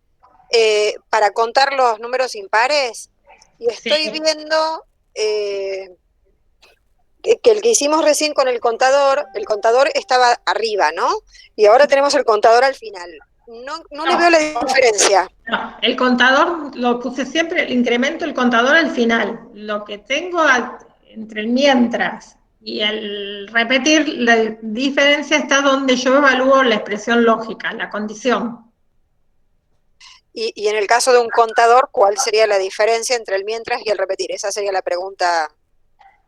para contar los números impares y estoy viendo que el que hicimos recién con el contador estaba arriba, ¿no? Y ahora tenemos el contador al final. No le veo la diferencia. No, el contador lo puse siempre, incremento el contador al final. Lo que tengo entre el mientras y el repetir, la diferencia está donde yo evalúo la expresión lógica, la condición. Y en el caso de un contador, ¿cuál sería la diferencia entre el mientras y el repetir? Esa sería la pregunta.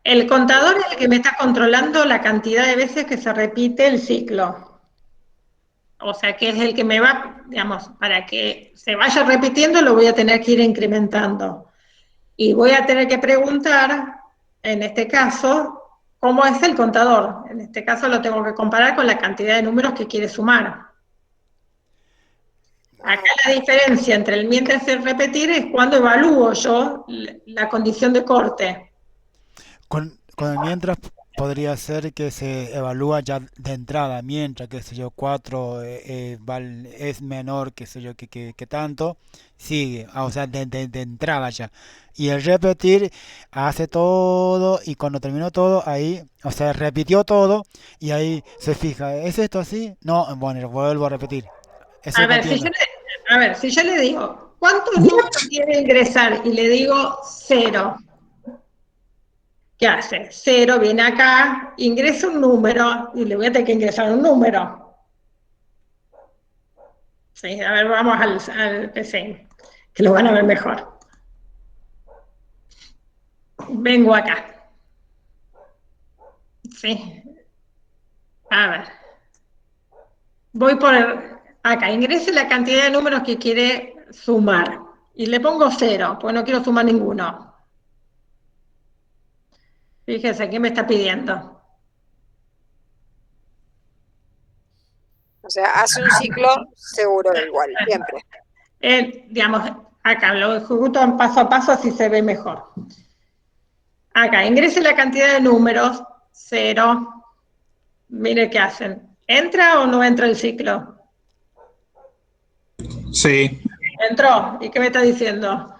El contador es el que me está controlando la cantidad de veces que se repite el ciclo. O sea que es el que me va, digamos, para que se vaya repitiendo lo voy a tener que ir incrementando. Y voy a tener que preguntar, en este caso, cómo es el contador. En este caso lo tengo que comparar con la cantidad de números que quiere sumar. Acá la diferencia entre el mientras y el repetir es cuando evalúo yo la condición de corte. Con el mientras podría ser que se evalúa ya de entrada, mientras, qué sé yo, 4 es menor, qué sé yo, que tanto, sigue, o sea, de entrada ya. Y el repetir hace todo y cuando terminó todo, ahí, o sea, repitió todo y ahí se fija, ¿es esto así? No, bueno, lo vuelvo a repetir. Eso A no ver, entiendo. si yo le digo, ¿cuántos números quiere ingresar? Y le digo 0. ¿Qué hace? 0 viene acá, ingresa un número y le voy a tener que ingresar un número. Sí, a ver, vamos al PC, que lo van a ver mejor. Vengo acá. Sí. A ver. Voy por acá. Ingrese la cantidad de números que quiere sumar. Y le pongo 0, porque no quiero sumar ninguno. Fíjese, ¿qué me está pidiendo? O sea, hace un ciclo seguro igual, siempre. Digamos, acá lo ejecuto en paso a paso, así se ve mejor. Acá, ingrese la cantidad de números, 0. Mire qué hacen. ¿Entra o no entra el ciclo? Sí. Entró. ¿Y qué me está diciendo?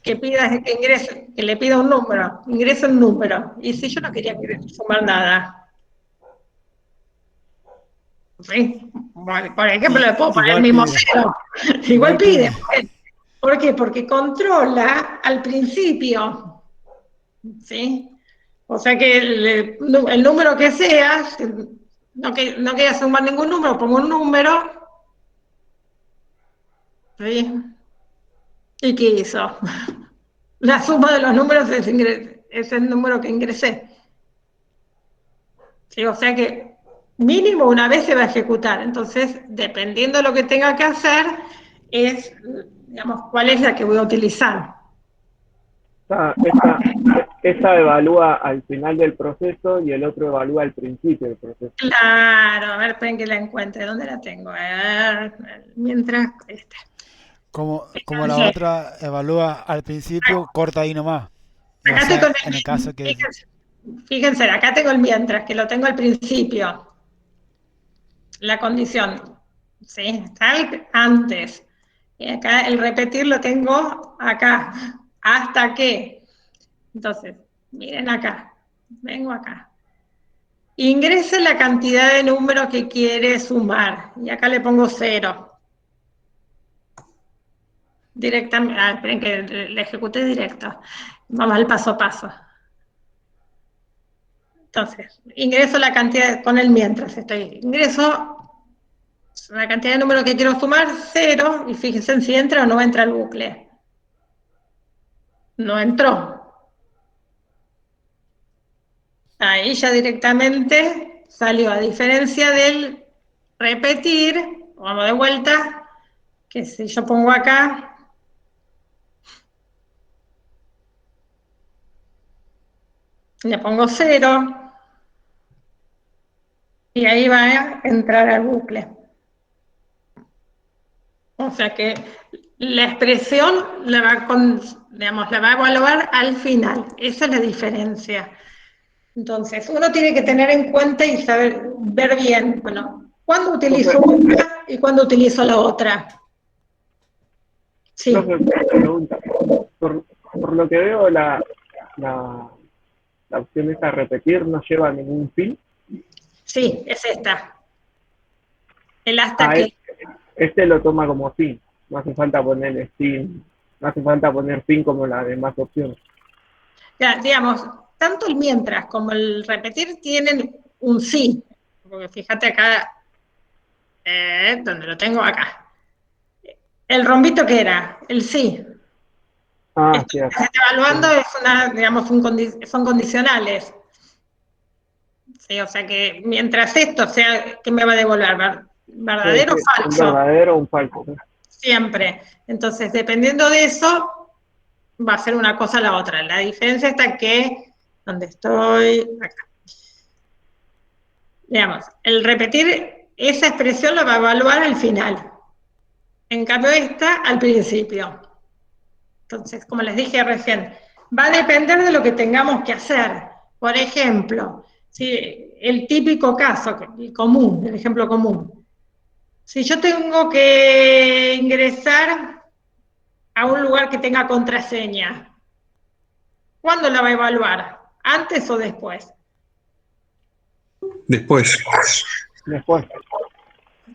Que ingrese, que le pida un número. Ingrese un número. Y si yo no quería sumar nada. ¿Sí? Bueno, por ejemplo, le puedo poner el Igual mismo pide. 0. Igual pide. ¿Por qué? Porque controla al principio. ¿Sí? O sea que el número que sea, no quería sumar ningún número, pongo un número. ¿Sí? ¿Y qué hizo? La suma de los números es el número que ingresé. ¿Sí? O sea que mínimo una vez se va a ejecutar. Entonces, dependiendo de lo que tenga que hacer, es, digamos, cuál es la que voy a utilizar. Esta evalúa al final del proceso y el otro evalúa al principio del proceso. Claro, a ver, esperen que la encuentre. ¿Dónde la tengo? A ver, mientras... Esta. Como la otra evalúa al principio, corta ahí nomás. O Acá estoy sea, con en el caso que... fíjense, acá tengo el mientras, que lo tengo al principio. La condición, ¿sí? Está antes. Y acá el repetir lo tengo acá. ¿Hasta qué? Entonces, miren acá. Vengo acá. Ingrese la cantidad de números que quiere sumar. Y acá le pongo 0. Directamente. Esperen que le ejecuté directo. Vamos al paso a paso. Entonces, ingreso la cantidad, con el mientras estoy. Ingreso la cantidad de números que quiero sumar, 0, y fíjense si entra o no entra el bucle. No entró. Ahí ya directamente salió, a diferencia del repetir, vamos de vuelta, que si yo pongo acá, le pongo 0, y ahí va a entrar al bucle. O sea que la expresión la va a evaluar al final. Esa es la diferencia. Entonces, uno tiene que tener en cuenta y saber, ver bien, bueno, cuándo utilizo una y cuándo utilizo la otra. Sí. Pregunta. Por lo que veo, la opción esta de repetir no lleva a ningún fin. Sí, es esta. El hasta que. Este lo toma como fin. No hace falta poner fin. No hace falta poner fin como las demás opciones. Ya, digamos, tanto el mientras como el repetir tienen un sí. Porque fíjate acá, donde lo tengo acá. El rombito que era, el sí. Esto que se está evaluando es digamos, son condicionales. Sí, o sea que mientras esto sea, ¿qué me va a devolver? verdadero o Un falso, verdadero o un falso. ¿No? siempre. Entonces, dependiendo de eso, va a ser una cosa o la otra. La diferencia está que, donde estoy, acá. Digamos, el repetir esa expresión lo va a evaluar al final. En cambio, esta al principio. Entonces, como les dije recién, va a depender de lo que tengamos que hacer. Por ejemplo, si el típico caso, el común, el ejemplo común. Si yo tengo que ingresar a un lugar que tenga contraseña, ¿cuándo la va a evaluar? ¿Antes o después? Después. Después.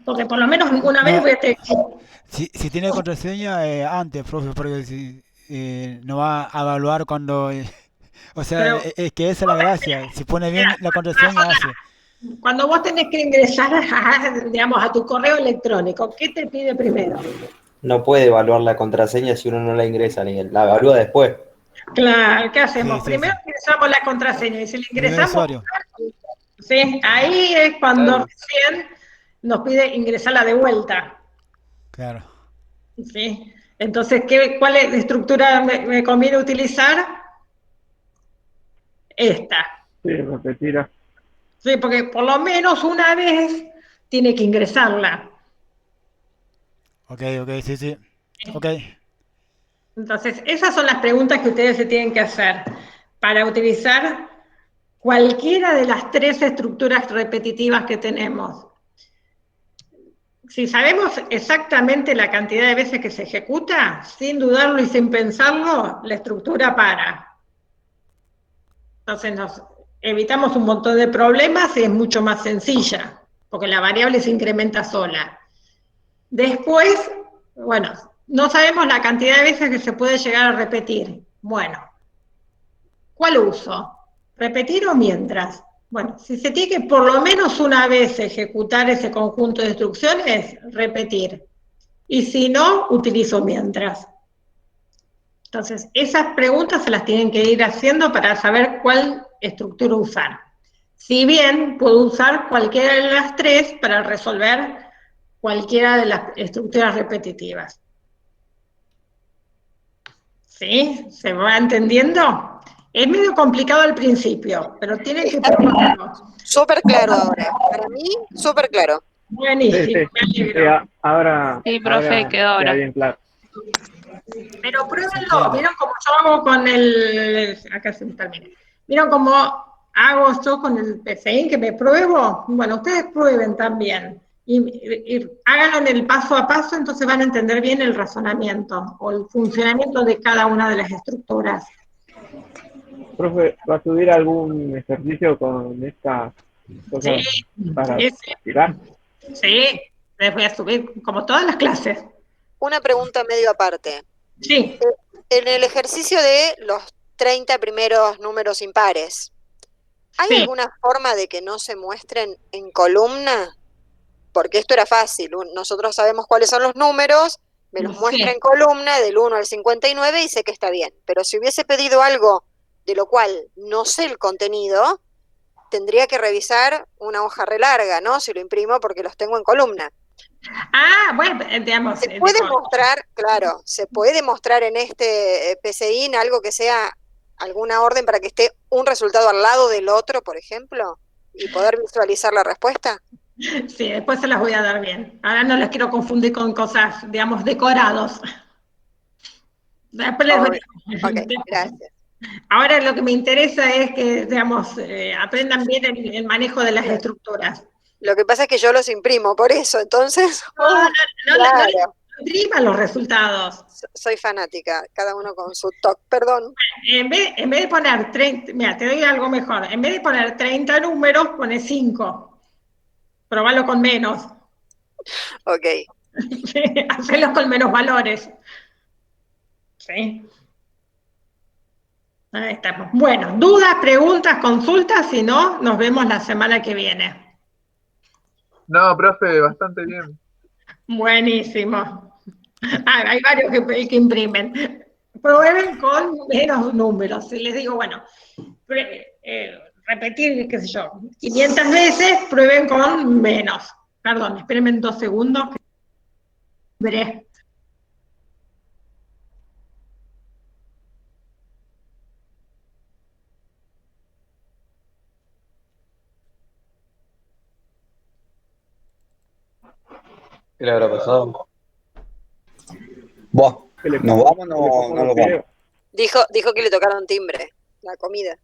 Porque por lo menos una vez No, voy a tener que... si tiene contraseña, antes, profe, porque si, no va a evaluar cuando... o sea, Pero, es que esa es la gracia. Si pone bien la contraseña, hace. cuando vos tenés que ingresar, digamos, a tu correo electrónico, ¿qué te pide primero? No puede evaluar la contraseña si uno no la ingresa, ni la evalúa después. Claro, ¿qué hacemos? Sí, sí, Primero sí. ingresamos la contraseña y si la Primer ingresamos, usuario. ¿sí? Ahí es cuando Claro. recién nos pide ingresarla de vuelta, Claro. ¿sí? Entonces, ¿cuál estructura me conviene utilizar? Esta, Sí, repetir. ¿sí? Porque por lo menos una vez tiene que ingresarla. Ok, sí, sí. Ok. Entonces, esas son las preguntas que ustedes se tienen que hacer para utilizar cualquiera de las tres estructuras repetitivas que tenemos. Si sabemos exactamente la cantidad de veces que se ejecuta, sin dudarlo y sin pensarlo, la estructura para. Entonces nos evitamos un montón de problemas y es mucho más sencilla, porque la variable se incrementa sola. Después, bueno, no sabemos la cantidad de veces que se puede llegar a repetir. Bueno, ¿cuál uso? ¿Repetir o mientras? Bueno, si se tiene que por lo menos una vez ejecutar ese conjunto de instrucciones, repetir. Y si no, utilizo mientras. Entonces, esas preguntas se las tienen que ir haciendo para saber cuál estructura usar. Si bien puedo usar cualquiera de las tres para resolver cualquiera de las estructuras repetitivas. ¿Sí? ¿Se va entendiendo? Es medio complicado al principio, pero tienen que Está probarlo. súper claro ahora. Para mí, súper claro. Buenísimo, Sí. me alegro. Ahora, Sí, profe, ahora quedó ahora. queda bien claro. Pero Se pruébenlo, entiende. ¿vieron cómo yo hago con el... Acá se me termina. ¿Vieron cómo hago yo con el PCI que me pruebo? Bueno, ustedes prueben también. Y háganlo en el paso a paso, entonces van a entender bien el razonamiento o el funcionamiento de cada una de las estructuras. Profe, ¿va a subir algún ejercicio con estas cosas Sí, para sí, practicar? sí, les voy a subir como todas las clases. Una pregunta medio aparte. Sí, En el ejercicio de los 30 primeros números impares, ¿hay sí, alguna forma de que no se muestren en columna? Porque esto era fácil. Nosotros sabemos cuáles son los números, me los muestra sí. en columna del 1 al 59 y sé que está bien. Pero si hubiese pedido algo de lo cual no sé el contenido, tendría que revisar una hoja re larga, ¿no? Si lo imprimo porque los tengo en columna. Ah, bueno, digamos, ¿Se puede mostrar, claro, se puede mostrar en este PCI algo que sea alguna orden para que esté un resultado al lado del otro, por ejemplo, y poder visualizar la respuesta? sí, después se las voy a dar bien. Ahora no las quiero confundir con cosas, digamos, decorados. Después les doy. Ok, gracias. Ahora lo que me interesa es que, digamos, aprendan bien el manejo de las estructuras. Lo que pasa es que yo los imprimo, por eso, entonces, No claro, impriman los resultados. soy fanática, cada uno con su toque, perdón. En vez de poner 30, mira, te doy algo mejor. En vez de poner 30 números, pones 5. Probalo con menos. Ok. Hacerlos con menos valores. ¿Sí? Ahí estamos. Bueno, dudas, preguntas, consultas, si no, nos vemos la semana que viene. No, profe, bastante bien. Buenísimo. Hay varios que imprimen. Prueben con menos números. Si les digo, bueno, repetir, qué sé yo, 500 veces, prueben con menos. Perdón, espérenme 2 segundos. Veré. ¿Qué le habrá pasado? Buah, ¿Qué le ¿nos pasó? vamos o ¿Qué le pasó no al nos vamos? video? Dijo que le tocaron timbre, la comida.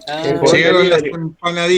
Ah, El poder Llegaron las delivery. empanadillas.